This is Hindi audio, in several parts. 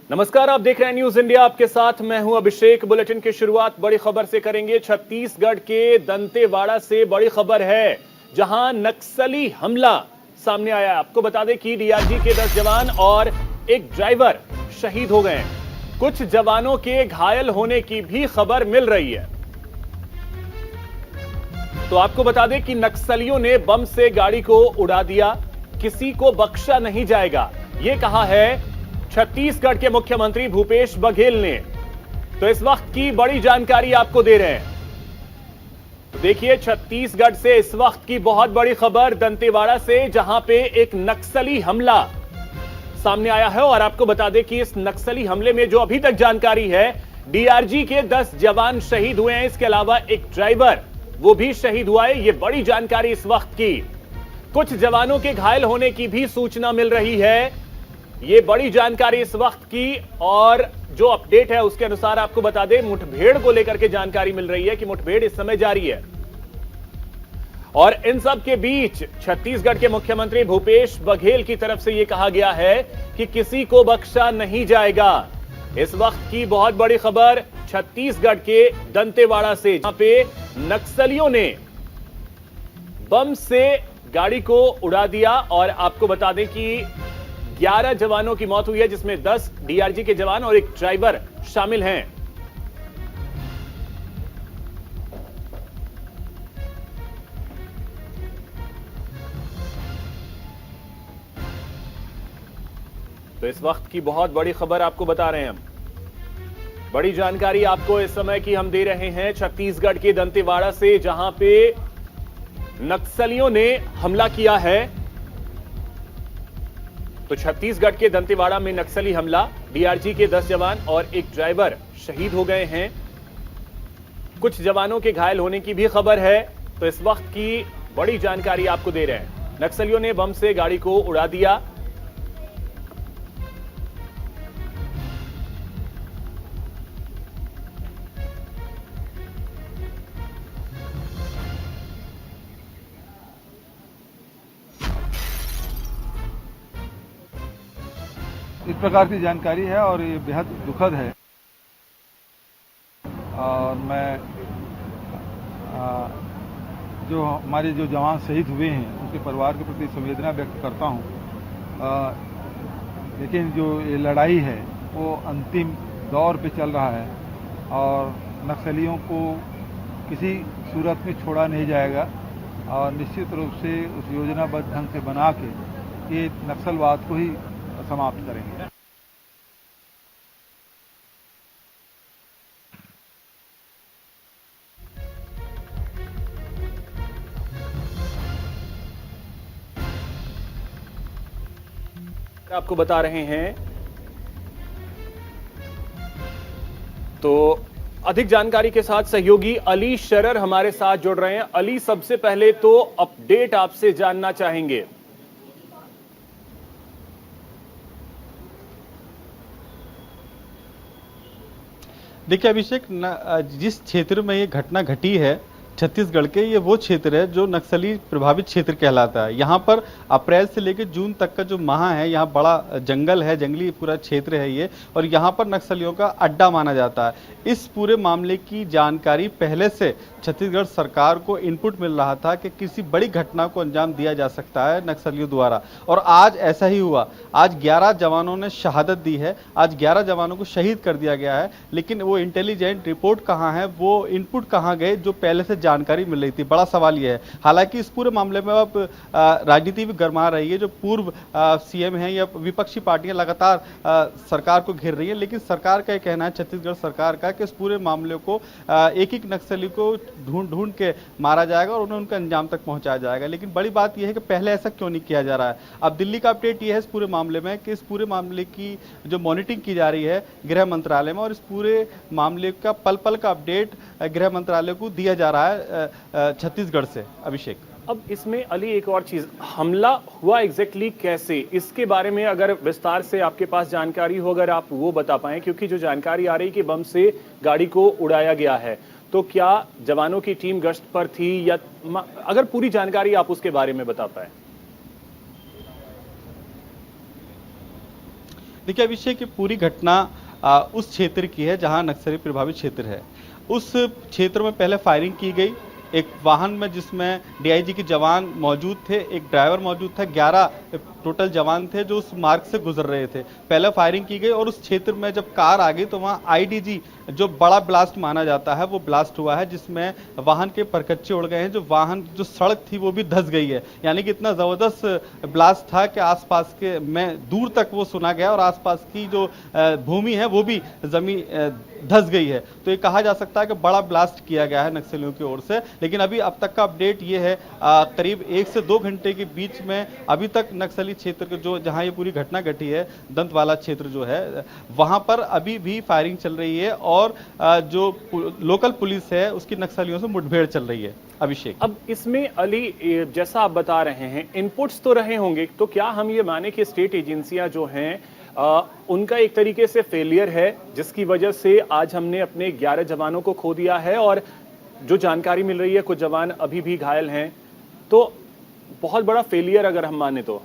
नमस्कार, आप देख रहे हैं न्यूज इंडिया। आपके साथ मैं हूं अभिषेक। बुलेटिन की शुरुआत बड़ी खबर से करेंगे। छत्तीसगढ़ के दंतेवाड़ा से बड़ी खबर है, जहां नक्सली हमला सामने आया है। आपको बता दें कि डीआरजी के 10 जवान और एक ड्राइवर शहीद हो गए हैं। कुछ जवानों के घायल होने की भी खबर मिल रही है। तो आपको बता दें कि नक्सलियों ने बम से गाड़ी को उड़ा दिया, किसी को बख्शा नहीं जाएगा, यह कहा है छत्तीसगढ़ के मुख्यमंत्री भूपेश बघेल ने। तो इस वक्त की बड़ी जानकारी आपको दे रहे हैं। तो देखिए, छत्तीसगढ़ से इस वक्त की बहुत बड़ी खबर दंतेवाड़ा से, जहां पे एक नक्सली हमला सामने आया है। और आपको बता दें कि इस नक्सली हमले में जो अभी तक जानकारी है, डीआरजी के 10 जवान शहीद हुए हैं। इसके अलावा एक ड्राइवर वो भी शहीद हुआ है। यह बड़ी जानकारी इस वक्त की। कुछ जवानों के घायल होने की भी सूचना मिल रही है। ये बड़ी जानकारी इस वक्त की। और जो अपडेट है उसके अनुसार आपको बता दें, मुठभेड़ को लेकर के जानकारी मिल रही है कि मुठभेड़ इस समय जारी है। और इन सब के बीच छत्तीसगढ़ के मुख्यमंत्री भूपेश बघेल की तरफ से यह कहा गया है कि किसी को बख्शा नहीं जाएगा। इस वक्त की बहुत बड़ी खबर छत्तीसगढ़ के दंतेवाड़ा से, जहां पे नक्सलियों ने बम से गाड़ी को उड़ा दिया। और आपको बता दें कि 11 जवानों की मौत हुई है, जिसमें 10 डीआरजी के जवान और एक ड्राइवर शामिल हैं। तो इस वक्त की बहुत बड़ी खबर आपको बता रहे हैं हम। बड़ी जानकारी आपको इस समय की हम दे रहे हैं छत्तीसगढ़ के दंतेवाड़ा से, जहां पे नक्सलियों ने हमला किया है। तो छत्तीसगढ़ के दंतेवाड़ा में नक्सली हमला, डीआरजी के 10 जवान और एक ड्राइवर शहीद हो गए हैं। कुछ जवानों के घायल होने की भी खबर है। तो इस वक्त की बड़ी जानकारी आपको दे रहे हैं। नक्सलियों ने बम से गाड़ी को उड़ा दिया। इस प्रकार की जानकारी है और ये बेहद दुखद है। और मैं जो हमारे जो जवान शहीद हुए हैं उनके परिवार के प्रति संवेदना व्यक्त करता हूं। लेकिन जो ये लड़ाई है वो अंतिम दौर पे चल रहा है और नक्सलियों को किसी सूरत में छोड़ा नहीं जाएगा। और निश्चित रूप से उस योजनाबद्ध ढंग से बना के ये नक्सलवाद को ही समाप्त करेंगे। आपको बता रहे हैं। तो अधिक जानकारी के साथ सहयोगी अली शरर हमारे साथ जुड़ रहे हैं। अली, सबसे पहले तो अपडेट आपसे जानना चाहेंगे। देखिए अभिषेक, जिस क्षेत्र में ये घटना घटी है छत्तीसगढ़ के, ये वो क्षेत्र है जो नक्सली प्रभावित क्षेत्र कहलाता है। यहाँ पर अप्रैल से लेकर जून तक का जो माह है, यहाँ बड़ा जंगल है, जंगली पूरा क्षेत्र है ये, और यहाँ पर नक्सलियों का अड्डा माना जाता है। इस पूरे मामले की जानकारी पहले से छत्तीसगढ़ सरकार को इनपुट मिल रहा था कि किसी बड़ी घटना को अंजाम दिया जा सकता है नक्सलियों द्वारा, और आज ऐसा ही हुआ। आज 11 जवानों ने शहादत दी है, आज 11 जवानों को शहीद कर दिया गया है। लेकिन वो इंटेलिजेंट रिपोर्ट कहाँ है, वो इनपुट कहाँ गए जो पहले से जानकारी मिल रही थी, बड़ा सवाल यह है। हालांकि इस पूरे मामले में अब राजनीति भी गरमा रही है। जो पूर्व सीएम हैं या विपक्षी पार्टियां लगातार सरकार को घेर रही है, लेकिन सरकार का यह कहना है, छत्तीसगढ़ सरकार का, कि इस पूरे मामले को एक एक नक्सली को ढूंढ ढूंढ के मारा जाएगा और उन्हें उनके अंजाम तक पहुंचाया जाएगा। लेकिन बड़ी बात यह है कि पहले ऐसा क्यों नहीं किया जा रहा है। अब दिल्ली का अपडेट यह है इस पूरे मामले में कि इस पूरे मामले की जो मॉनिटरिंग की जा रही है गृह मंत्रालय में, और इस पूरे मामले का पल पल का अपडेट गृह मंत्रालय को दिया जा रहा है छत्तीसगढ़ से। अभिषेक, अब इसमें अली एक और चीज, हमला हुआ एग्जैक्टली कैसे, इसके बारे में अगर विस्तार से आपके पास जानकारी हो, अगर आप वो बता पाएं। क्योंकि जो जानकारी आ रही कि बम से गाड़ी को उड़ाया गया है, तो क्या जवानों की टीम गश्त पर थी, या अगर पूरी जानकारी आप उसके बारे में बता पाए। देखिए अभिषेक, की पूरी घटना उस क्षेत्र की है जहां नक्सली प्रभावित क्षेत्र है। उस क्षेत्र में पहले फायरिंग की गई, एक वाहन में जिसमें डीआईजी के जवान मौजूद थे, एक ड्राइवर मौजूद था, 11 टोटल जवान थे जो उस मार्ग से गुजर रहे थे। पहले फायरिंग की गई और उस क्षेत्र में जब कार आ गई तो वहां आईडीजी जो बड़ा ब्लास्ट माना जाता है वो ब्लास्ट हुआ है, जिसमें वाहन के परकच्चे उड़ गए हैं, जो वाहन जो सड़क थी वो भी धंस गई है। यानी कि इतना जबरदस्त ब्लास्ट था कि आसपास के में दूर तक वो सुना गया और आसपास की जो भूमि है वो भी जमीन धंस गई है। तो ये कहा जा सकता है कि बड़ा ब्लास्ट किया गया है नक्सलियों की ओर से। लेकिन अभी अब तक का अपडेट ये है, करीब 1 से 2 घंटे के बीच में अभी तक नक्सली क्षेत्र के जो जहां ये पूरी घटना घटी है, दंतवाला क्षेत्र जो है, वहां पर अभी भी फायरिंग चल रही है और जो लोकल पुलिस है उसकी नक्सलियों से मुठभेड़ चल रही है। अभिषेक, अब इसमें अली, जैसा आप बता रहे हैं, इनपुट्स तो रहे होंगे, तो क्या हम ये माने कि स्टेट एजेंसियां जो हैं उनका एक तरीके से फेलियर है, जिसकी वजह से आज हमने अपने 11 जवानों को खो दिया है और जो जानकारी मिल रही है कुछ जवान अभी भी घायल हैं, तो बहुत बड़ा फेलियर अगर हम माने तो?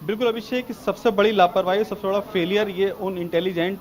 बिल्कुल अभिषेक, सबसे बड़ी लापरवाही, सबसे बड़ा फेलियर ये उन इंटेलिजेंट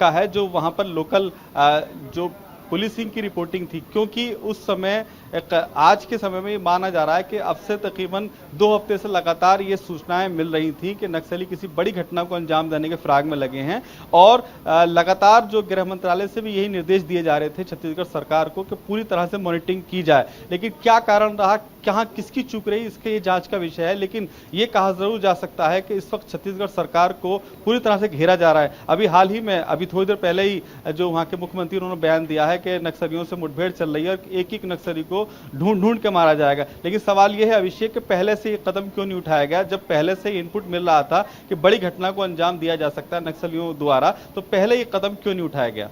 का है जो वहां पर लोकल जो पुलिसिंग की रिपोर्टिंग थी, क्योंकि उस समय आज के समय में माना जा रहा है कि अब से तकरीबन 2 हफ्ते से लगातार ये सूचनाएं मिल रही थी कि नक्सली किसी बड़ी घटना को अंजाम देने के फिराक में लगे हैं और लगातार जो गृह मंत्रालय से भी यही निर्देश दिए जा रहे थे छत्तीसगढ़ सरकार को कि पूरी तरह से मॉनिटरिंग की जाए। लेकिन क्या कारण रहा, कहां किसकी चूक रही, इसके ये जांच का विषय है। लेकिन ये कहा जरूर जा सकता है कि इस वक्त छत्तीसगढ़ सरकार को पूरी तरह से घेरा जा रहा है। अभी हाल ही में, अभी थोड़ी देर पहले ही जो वहां के मुख्यमंत्री उन्होंने बयान दिया है कि नक्सलियों से मुठभेड़ चल रही है और एक एक नक्सली को ढूंढ के मारा जाएगा। लेकिन सवाल यह है अभिषेक कि पहले से ये कदम क्यों नहीं उठाया गया, जब पहले से इनपुट मिल रहा था कि बड़ी घटना को अंजाम दिया जा सकता है नक्सलियों द्वारा, तो पहले ये कदम क्यों नहीं उठाया गया?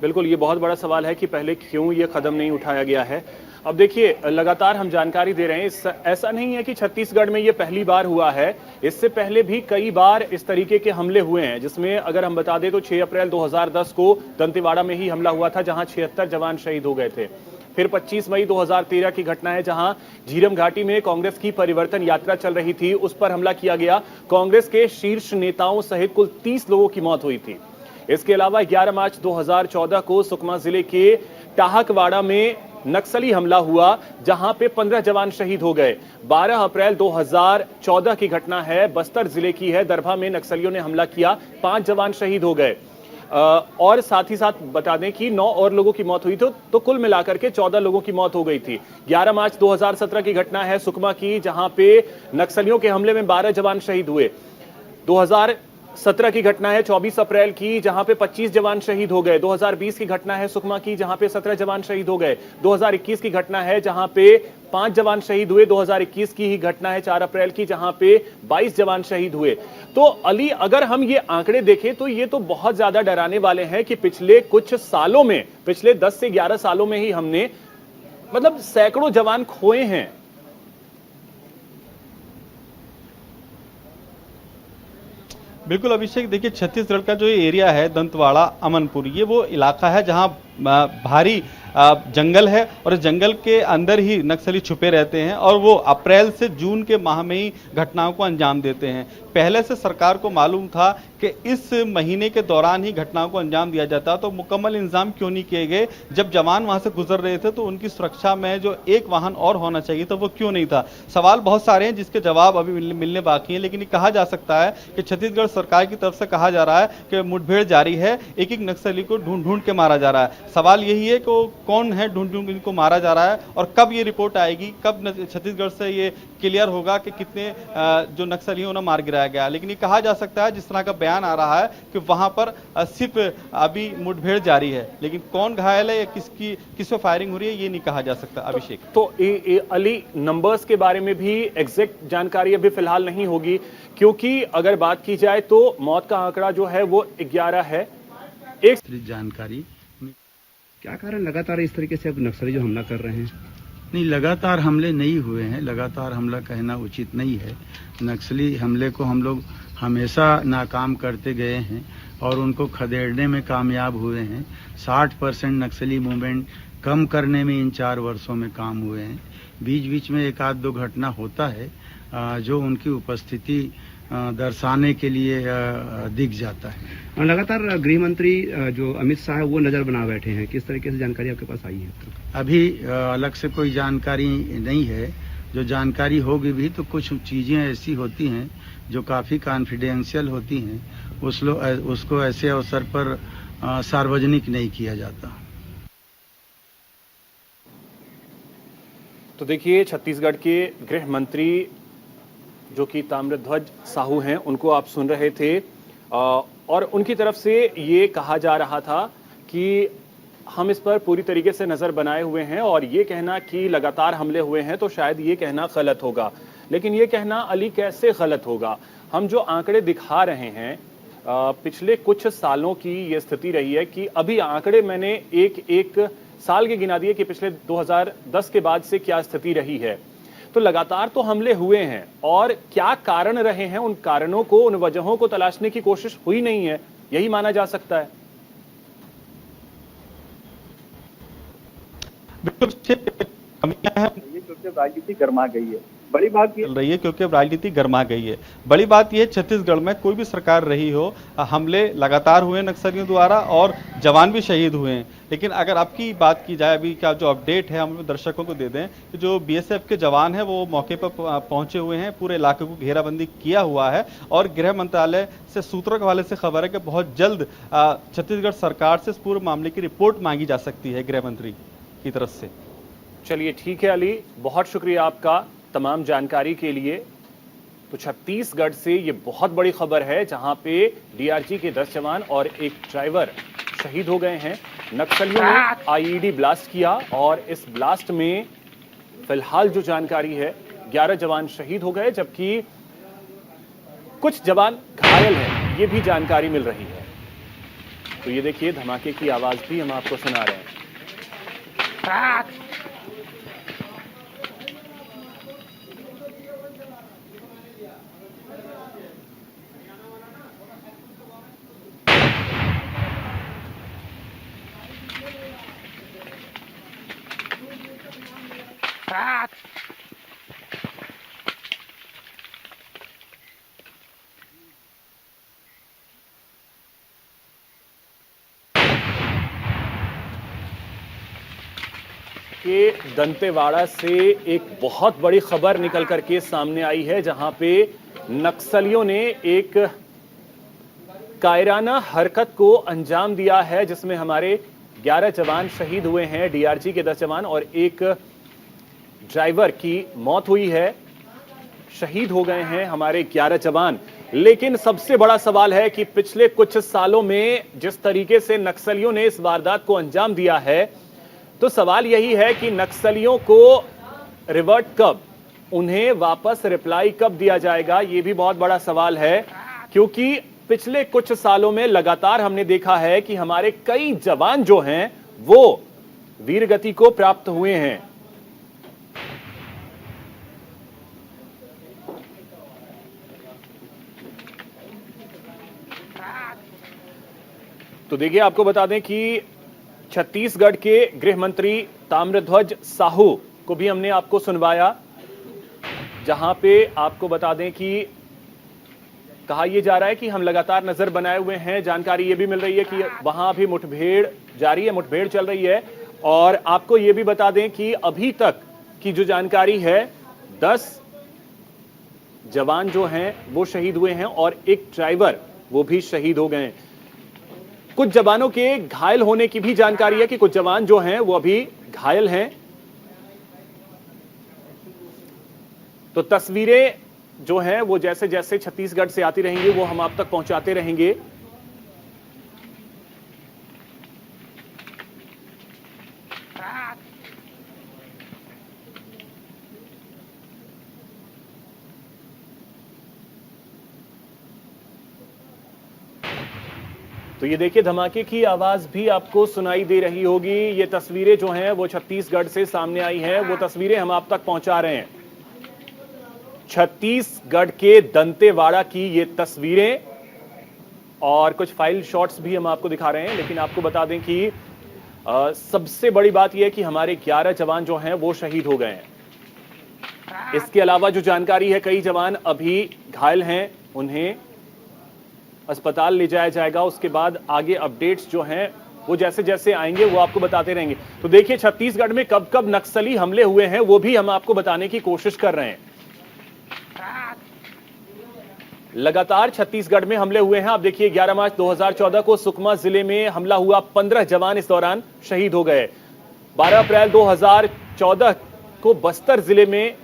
बिल्कुल, ये बहुत बड़ा सवाल है कि पहले क्यों ये कदम नहीं उठाया गया है। अब देखिए, लगातार हम जानकारी दे रहे हैं, ऐसा नहीं है कि छत्तीसगढ़ में ये पहली बार हुआ है, इससे पहले भी कई बार इस तरीके के हमले हुए हैं, जिसमें अगर हम बता दें तो 6 अप्रैल 2010 को दंतेवाड़ा में ही हमला हुआ था, जहां 76 जवान शहीद हो गए थे। फिर 25 मई 2013 की घटना है, जहां झीरम घाटी में कांग्रेस की परिवर्तन यात्रा चल रही थी, उस पर हमला किया गया। कांग्रेस के शीर्ष नेताओं सहित कुल 30 लोगों की मौत हुई थी। इसके अलावा 11 मार्च 2014 को सुकमा जिले के टाहकवाड़ा में नक्सली हमला हुआ, जहां पे 15 जवान शहीद हो गए। 12 अप्रैल 2014 की घटना है, बस्तर जिले की है, दरभा में नक्सलियों ने हमला किया, 5 जवान शहीद हो गए। और साथ ही साथ बता दें कि 9 और लोगों की मौत हुई थी, तो कुल मिलाकर के 14 लोगों की मौत हो गई थी। 11 मार्च 2017 की घटना है सुकमा की, जहां पे नक्सलियों के हमले में 12 जवान शहीद हुए। 2017 की घटना है 24 अप्रैल की, जहां पे 25 जवान शहीद हो गए। 2020 की घटना है सुकमा की, जहां पे 17 जवान शहीद हो गए। 2021 की घटना है जहां पे 5 जवान शहीद हुए। 2021 की ही घटना है 4 अप्रैल की, जहां पे 22 जवान शहीद हुए। तो अली, अगर हम ये आंकड़े देखें तो ये तो बहुत ज्यादा डराने वाले हैं कि पिछले कुछ सालों में, पिछले 10 से 11 सालों में ही हमने मतलब सैकड़ों जवान खोए हैं। बिल्कुल अभिषेक, देखिए छत्तीसगढ़ का जो ये एरिया है दंतवाड़ा, अमनपुर, ये वो इलाका है जहां भारी जंगल है और इस जंगल के अंदर ही नक्सली छुपे रहते हैं और वो अप्रैल से जून के माह में ही घटनाओं को अंजाम देते हैं। पहले से सरकार को मालूम था कि इस महीने के दौरान ही घटनाओं को अंजाम दिया जाता, तो मुकम्मल इंतजाम क्यों नहीं किए गए? जब जवान वहां से गुजर रहे थे तो उनकी सुरक्षा में जो एक वाहन और होना चाहिए था वो क्यों नहीं था? सवाल बहुत सारे हैं जिसके जवाब अभी मिलने बाकी हैं, लेकिन ये कहा जा सकता है कि छत्तीसगढ़ सरकार की तरफ से कहा जा रहा है कि मुठभेड़ जारी है, एक एक नक्सली को ढूंढ के मारा जा रहा है। सवाल यही है कि कौन है ढूंढ के इनको मारा जा रहा है और कब ये रिपोर्ट आएगी, कब छत्तीसगढ़ से ये क्लियर होगा कि कितने जो नक्सलियों उन्हें मार गिराया गया। लेकिन ये कहा जा सकता है, जिस तरह का बयान आ रहा है कि वहां पर सिर्फ अभी मुठभेड़ जारी है, लेकिन कौन घायल है या किस पे फायरिंग हो रही है ये नहीं कहा जा सकता। अभिषेक, तो अली, नंबर्स के बारे में भी एग्जैक्ट जानकारी अभी फिलहाल नहीं होगी, क्योंकि अगर बात की जाए तो मौत का आंकड़ा जो है वो 11 है। एक जानकारी क्या कारण लगातार इस तरीके से अब नक्सली जो हमला कर रहे हैं? नहीं, लगातार हमले नहीं हुए हैं, लगातार हमला कहना उचित नहीं है। नक्सली हमले को हम लोग हमेशा नाकाम करते गए हैं और उनको खदेड़ने में कामयाब हुए हैं। 60% नक्सली मूवमेंट कम करने में इन 4 वर्षों में काम हुए हैं। बीच बीच में एक आध दो घटना होता है, जो उनकी उपस्थिति दर्शाने के लिए दिख जाता है। लगातार गृह मंत्री जो अमित शाह है वो नजर बना बैठे हैं, किस तरीके से जानकारी आपके पास आई है? अभी अलग से कोई जानकारी नहीं है। जो जानकारी होगी भी तो कुछ चीजें ऐसी होती हैं जो काफी कॉन्फिडेंशियल होती हैं, उसको ऐसे अवसर पर सार्वजनिक नहीं किया जाता। तो देखिए, छत्तीसगढ़ के गृह मंत्री जो कि ताम्रध्वज साहू हैं, उनको आप सुन रहे थे और उनकी तरफ से ये कहा जा रहा था कि हम इस पर पूरी तरीके से नजर बनाए हुए हैं और ये कहना कि लगातार हमले हुए हैं तो शायद ये कहना गलत होगा। लेकिन ये कहना अली कैसे गलत होगा? हम जो आंकड़े दिखा रहे हैं, पिछले कुछ सालों की ये स्थिति रही है कि अभी आंकड़े मैंने एक साल के गिना दिए कि पिछले 2010 के बाद से क्या स्थिति रही है। तो लगातार तो हमले हुए हैं और क्या कारण रहे हैं, उन कारणों को, उन वजहों को तलाशने की कोशिश हुई नहीं है, यही माना जा सकता है। क्योंकि राजनीति गर्मा गई है, बड़ी बात ये चल रही है क्योंकि अब राजनीति गर्मा गई है। बड़ी बात यह, छत्तीसगढ़ में कोई भी सरकार रही हो, हमले लगातार हुए नक्सलियों द्वारा और जवान भी शहीद हुए हैं। लेकिन अगर आपकी बात की जाए, अभी का जो अपडेट है हम दर्शकों को दे दें कि जो बीएसएफ के जवान हैं वो मौके पर पहुंचे हुए हैं, पूरे इलाके को घेराबंदी किया हुआ है और गृह मंत्रालय से सूत्रों के हवाले से खबर है कि बहुत जल्द छत्तीसगढ़ सरकार से इस पूरे मामले की रिपोर्ट मांगी जा सकती है गृह मंत्री की तरफ से। चलिए ठीक है अली, बहुत शुक्रिया आपका तमाम जानकारी के लिए। तो छत्तीसगढ़ से ये बहुत बड़ी खबर है जहां पे डीआरजी के 10 जवान और एक ड्राइवर शहीद हो गए हैं। नक्सलियों ने आईईडी ब्लास्ट किया और इस ब्लास्ट में फिलहाल जो जानकारी है 11 जवान शहीद हो गए, जबकि कुछ जवान घायल हैं, ये भी जानकारी मिल रही है। तो ये देखिए, धमाके की आवाज भी हम आपको सुना रहे हैं। के दंतेवाड़ा से एक बहुत बड़ी खबर निकल करके सामने आई है, जहां पे नक्सलियों ने एक कायराना हरकत को अंजाम दिया है जिसमें हमारे 11 जवान शहीद हुए हैं, डीआरजी के 10 जवान और एक ड्राइवर की मौत हुई है। शहीद हो गए हैं हमारे 11 जवान। लेकिन सबसे बड़ा सवाल है कि पिछले कुछ सालों में जिस तरीके से नक्सलियों ने इस वारदात को अंजाम दिया है, तो सवाल यही है कि नक्सलियों को रिवर्ट कब, उन्हें वापस रिप्लाई कब दिया जाएगा, यह भी बहुत बड़ा सवाल है। क्योंकि पिछले कुछ सालों में लगातार हमने देखा है कि हमारे कई जवान जो हैं वो वीरगति को प्राप्त हुए हैं। तो देखिए, आपको बता दें कि छत्तीसगढ़ के गृह मंत्री ताम्रध्वज साहू को भी हमने आपको सुनवाया, जहां पे आपको बता दें कि कहा यह जा रहा है कि हम लगातार नजर बनाए हुए हैं। जानकारी यह भी मिल रही है कि वहां भी मुठभेड़ जारी है, मुठभेड़ चल रही है। और आपको यह भी बता दें कि अभी तक की जो जानकारी है, 10 जवान जो हैं वो शहीद हुए हैं और एक ड्राइवर वो भी शहीद हो गए। कुछ जवानों के घायल होने की भी जानकारी है कि कुछ जवान जो हैं वो अभी घायल हैं। तो तस्वीरें जो हैं वो जैसे जैसे छत्तीसगढ़ से आती रहेंगी वो हम आप तक पहुंचाते रहेंगे। तो ये देखिए, धमाके की आवाज भी आपको सुनाई दे रही होगी। ये तस्वीरें जो हैं वो छत्तीसगढ़ से सामने आई हैं, वो तस्वीरें हम आप तक पहुंचा रहे हैं। छत्तीसगढ़ के दंतेवाड़ा की ये तस्वीरें और कुछ फाइल शॉट्स भी हम आपको दिखा रहे हैं। लेकिन आपको बता दें कि सबसे बड़ी बात यह है कि हमारे 11 जवान जो हैं वो शहीद हो गए हैं। इसके अलावा जो जानकारी है, कई जवान अभी घायल हैं, उन्हें अस्पताल ले जाया जाएगा। उसके बाद आगे अपडेट्स जो हैं वो जैसे जैसे आएंगे वो आपको बताते रहेंगे। तो देखिए छत्तीसगढ़ में कब कब नक्सली हमले हुए हैं वो भी हम आपको बताने की कोशिश कर रहे हैं। लगातार छत्तीसगढ़ में हमले हुए हैं। आप देखिए 11 मार्च 2014 को सुकमा जिले में हमला हुआ, 15 जवान इस दौरान शहीद हो गए। 12 अप्रैल 2014 को बस्तर जिले में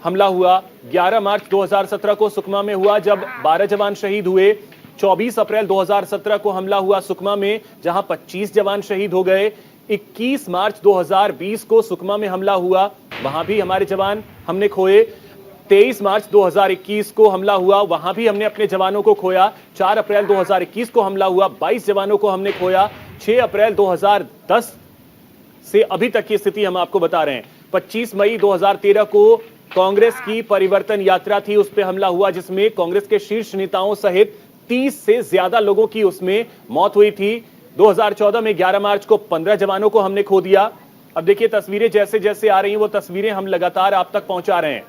हमला हुआ। 11 मार्च 2017 को सुकमा में हुआ जब 12 जवान शहीद हुए। 24 अप्रैल 2017 को हमला हुआ सुकमा में, जहां 25 जवान शहीद हो गए। 21 मार्च 2020 को सुकमा में हमला हुआ, वहां भी हमारे जवान हमने खोए। 23 मार्च 2021 को हमला हुआ, वहां भी हमने अपने जवानों को खोया। 4 अप्रैल 2021 को हमला हुआ, 22 जवानों को हमने खोया। 6 अप्रैल 2010 से अभी तक की स्थिति हम आपको बता रहे हैं। 25 मई 2013 को कांग्रेस की परिवर्तन यात्रा थी, उस पर हमला हुआ जिसमें कांग्रेस के शीर्ष नेताओं सहित 30 से ज्यादा लोगों की उसमें मौत हुई थी। 2014 में 11 मार्च को 15 जवानों को हमने खो दिया। अब देखिए तस्वीरें जैसे जैसे आ रही हैं वो तस्वीरें हम लगातार आप तक पहुंचा रहे हैं।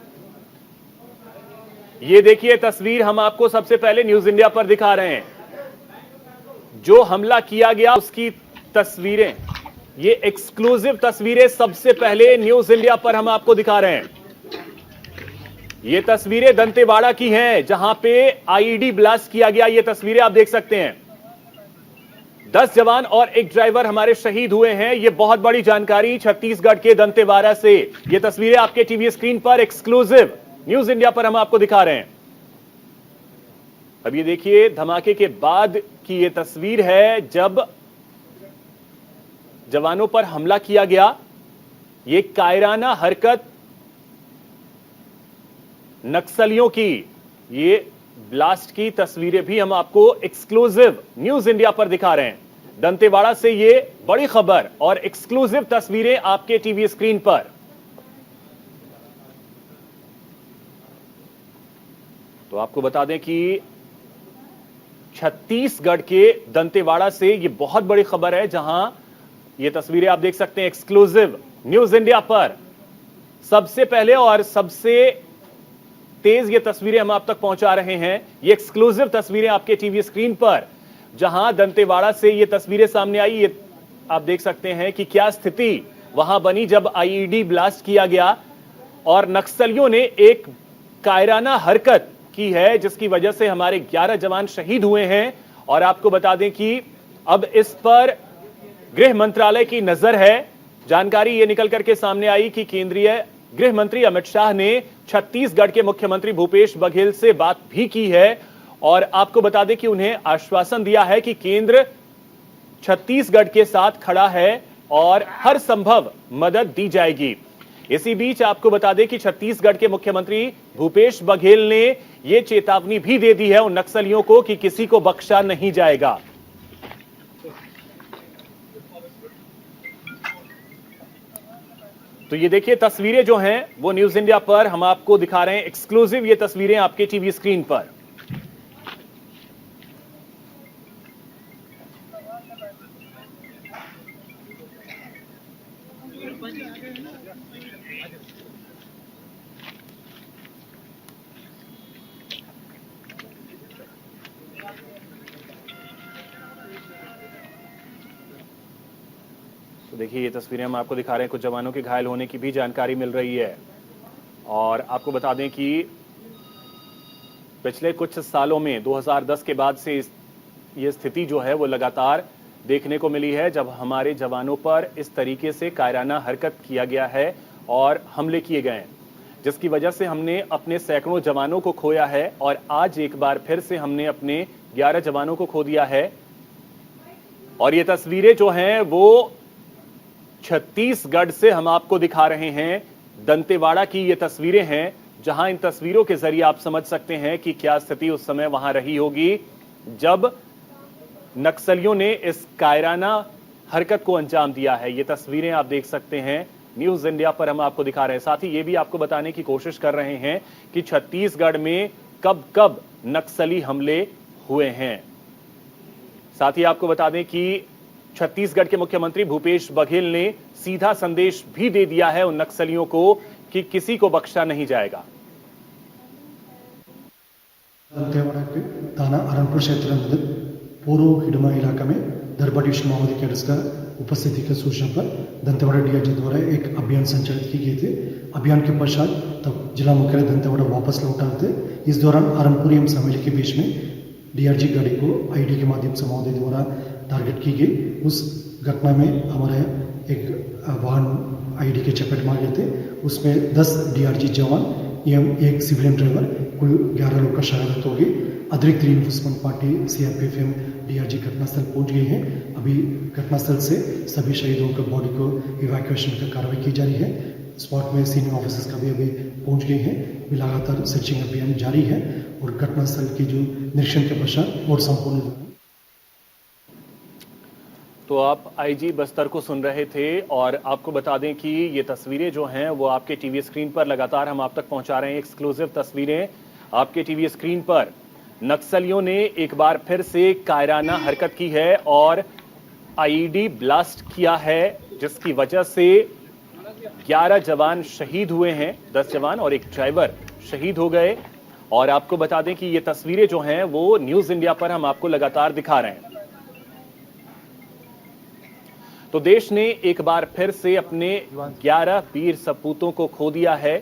ये देखिए तस्वीर हम आपको सबसे पहले न्यूज इंडिया पर दिखा रहे हैं, जो हमला किया गया उसकी तस्वीरें, ये एक्सक्लूसिव तस्वीरें सबसे पहले न्यूज इंडिया पर हम आपको दिखा रहे हैं। ये तस्वीरें दंतेवाड़ा की हैं जहां पे आईईडी ब्लास्ट किया गया। ये तस्वीरें आप देख सकते हैं। 10 जवान और एक ड्राइवर हमारे शहीद हुए हैं। ये बहुत बड़ी जानकारी छत्तीसगढ़ के दंतेवाड़ा से। ये तस्वीरें आपके टीवी स्क्रीन पर एक्सक्लूसिव न्यूज इंडिया पर हम आपको दिखा रहे हैं। अब ये देखिए धमाके के बाद की ये तस्वीर है जब जवानों पर हमला किया गया। ये कायराना हरकत नक्सलियों की, ये ब्लास्ट की तस्वीरें भी हम आपको एक्सक्लूसिव न्यूज इंडिया पर दिखा रहे हैं। दंतेवाड़ा से ये बड़ी खबर और एक्सक्लूसिव तस्वीरें आपके टीवी स्क्रीन पर। तो आपको बता दें कि छत्तीसगढ़ के दंतेवाड़ा से ये बहुत बड़ी खबर है, जहां ये तस्वीरें आप देख सकते हैं एक्सक्लूसिव न्यूज इंडिया पर। सबसे पहले और सबसे तेज ये तस्वीरें हम आप तक पहुंचा रहे हैं। ये एक्सक्लूसिव तस्वीरें आपके टीवी स्क्रीन पर, जहां दंतेवाड़ा से ये तस्वीरें सामने आई। ये आप देख सकते हैं कि क्या स्थिति वहां बनी जब आईईडी ब्लास्ट किया गया और नक्सलियों ने एक कायराना हरकत की है जिसकी वजह से हमारे 11 जवान शहीद हुए हैं। और आपको बता दें कि अब इस पर गृह मंत्रालय की नजर है। जानकारी ये निकल करके सामने आई कि केंद्रीय गृह मंत्री अमित शाह ने छत्तीसगढ़ के मुख्यमंत्री भूपेश बघेल से बात भी की है और आपको बता दें कि उन्हें आश्वासन दिया है कि केंद्र छत्तीसगढ़ के साथ खड़ा है और हर संभव मदद दी जाएगी। इसी बीच आपको बता दें कि छत्तीसगढ़ के मुख्यमंत्री भूपेश बघेल ने यह चेतावनी भी दे दी है उन नक्सलियों को कि किसी को बख्शा नहीं जाएगा। तो ये देखिए तस्वीरें जो हैं वो न्यूज इंडिया पर हम आपको दिखा रहे हैं एक्सक्लूसिव। ये तस्वीरें आपके टीवी स्क्रीन पर। तो देखिए ये तस्वीरें हम आपको दिखा रहे हैं। कुछ जवानों के घायल होने की भी जानकारी मिल रही है और आपको बता दें कि पिछले कुछ सालों में 2010 के बाद से ये स्थिति जो है वो लगातार देखने को मिली है, जब हमारे जवानों पर इस तरीके से कायराना हरकत किया गया है और हमले किए गए हैं, जिसकी वजह से हमने अपने सैकड़ों जवानों को खोया है और आज एक बार फिर से हमने अपने 11 जवानों को खो दिया है। और ये तस्वीरें जो हैं वो छत्तीसगढ़ से हम आपको दिखा रहे हैं। दंतेवाड़ा की ये तस्वीरें हैं, जहां इन तस्वीरों के जरिए आप समझ सकते हैं कि क्या स्थिति उस समय वहां रही होगी जब नक्सलियों ने इस कायराना हरकत को अंजाम दिया है। ये तस्वीरें आप देख सकते हैं, न्यूज इंडिया पर हम आपको दिखा रहे हैं। साथ ही ये भी आपको बताने की कोशिश कर रहे हैं कि छत्तीसगढ़ में कब कब नक्सली हमले हुए हैं। साथ ही आपको बता दें कि छत्तीसगढ़ के मुख्यमंत्री भूपेश बघेल ने सीधा संदेश भी दे दिया है उन नक्सलियों को कि किसी को बख्शा नहीं जाएगा। दंतेवाड़ा के थाना अरनपुर क्षेत्र अंतर्गत पूर्व हिडमा इलाका में दरबा डिविजन माओवादी कैडर्स का उपस्थिति की सूचना पर दंतेवाड़ा डीआईजी द्वारा एक अभियान संचालित की गई थी। अभियान के पश्चात तब जिला मुख्यालय दंतेवाड़ा वापस लौटा थे। इस दौरान अरनपुर एवं समेली के बीच में डीआरजी गाड़ी को आईडी के माध्यम से माओवादी द्वारा टारगेट की गई। उस घटना में हमारे एक वाहन आईडी के चपेट मार गए थे। उसमें 10 डीआरजी जवान एवं एक सिविलियन ड्राइवर कुल 11 लोग का शहादत हो गई। अतिरिक्त रीइंफोर्समेंट पार्टी सीआरपीएफ एवं डीआरजी घटनास्थल पहुंच गई है। अभी घटनास्थल से सभी शहीदों के बॉडी को इवैक्यूएशन का कार्रवाई की जा रही है। स्पॉट में सीनियर ऑफिसर्स का भी अभी पहुंच गई है। अभी लगातार सर्चिंग अभियान जारी है और घटनास्थल की जो निरीक्षण के पश्चात और संपूर्ण। तो आप आईजी बस्तर को सुन रहे थे और आपको बता दें कि ये तस्वीरें जो हैं वो आपके टीवी स्क्रीन पर लगातार हम आप तक पहुंचा रहे हैं। एक्सक्लूसिव तस्वीरें आपके टीवी स्क्रीन पर। नक्सलियों ने एक बार फिर से कायराना हरकत की है और आईईडी ब्लास्ट किया है, जिसकी वजह से 11 जवान शहीद हुए हैं। 10 जवान और एक ड्राइवर शहीद हो गए। और आपको बता दें कि ये तस्वीरें जो हैं वो न्यूज इंडिया पर हम आपको लगातार दिखा रहे हैं। तो देश ने एक बार फिर से अपने 11 वीर सपूतों को खो दिया है।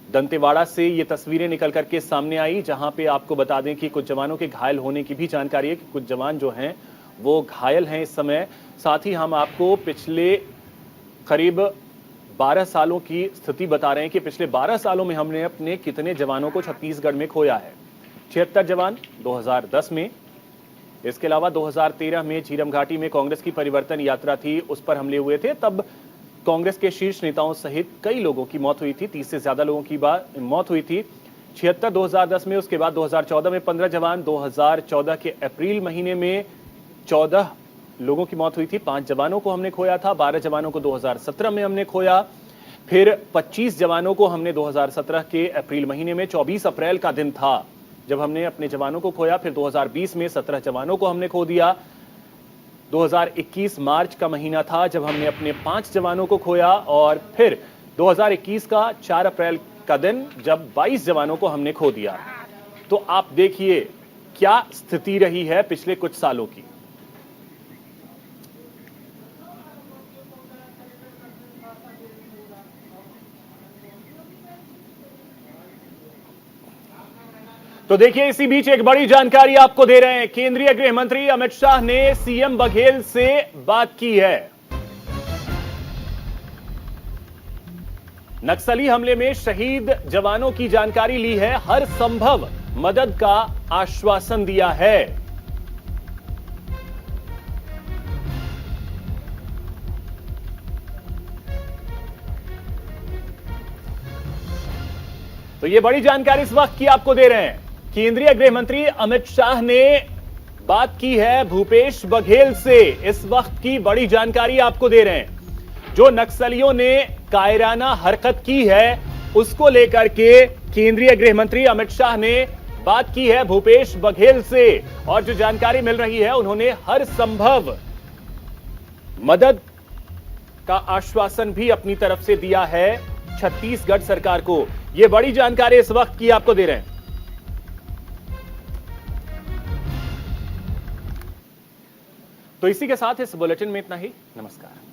दंतेवाड़ा से ये तस्वीरें निकल करके सामने आई, जहां पे आपको बता दें कि कुछ जवानों के घायल होने की भी जानकारी है कि कुछ जवान जो हैं वो घायल हैं इस समय। साथ ही हम आपको पिछले करीब 12 सालों की स्थिति बता रहे हैं कि पिछले 12 सालों में हमने अपने कितने जवानों को छत्तीसगढ़ में खोया है। 76 जवान 2010 में। इसके अलावा 2013 में झीरम घाटी में कांग्रेस की परिवर्तन यात्रा थी, उस पर हमले हुए थे। तब कांग्रेस के शीर्ष नेताओं सहित कई लोगों की मौत हुई थी। 30 से ज्यादा लोगों की मौत हुई थी 76 2010 में। उसके बाद 2014 में 15 जवान, 2014 के अप्रैल महीने में 14 लोगों की मौत हुई थी। 5 जवानों को हमने खोया था। 12 जवानों को 2017 में हमने खोया। फिर 25 जवानों को हमने 2017 के अप्रैल महीने में 24 अप्रैल का दिन था जब हमने अपने जवानों को खोया। फिर 2020 में 17 जवानों को हमने खो दिया। 2021 मार्च का महीना था जब हमने अपने 5 जवानों को खोया। और फिर 2021 का 4 अप्रैल का दिन जब 22 जवानों को हमने खो दिया। तो आप देखिए क्या स्थिति रही है पिछले कुछ सालों की। तो देखिए इसी बीच एक बड़ी जानकारी आपको दे रहे हैं। केंद्रीय गृह मंत्री अमित शाह ने सीएम बघेल से बात की है। नक्सली हमले में शहीद जवानों की जानकारी ली है। हर संभव मदद का आश्वासन दिया है। तो ये बड़ी जानकारी इस वक्त की आपको दे रहे हैं। केंद्रीय गृह मंत्री अमित शाह ने बात की है भूपेश बघेल से। इस वक्त की बड़ी जानकारी आपको दे रहे हैं। जो नक्सलियों ने कायराना हरकत की है उसको लेकर के केंद्रीय गृह मंत्री अमित शाह ने बात की है भूपेश बघेल से। और जो जानकारी मिल रही है उन्होंने हर संभव मदद का आश्वासन भी अपनी तरफ से दिया है छत्तीसगढ़ सरकार को। यह बड़ी जानकारी इस वक्त की आपको दे रहे हैं। तो इसी के साथ इस बुलेटिन में इतना ही। नमस्कार।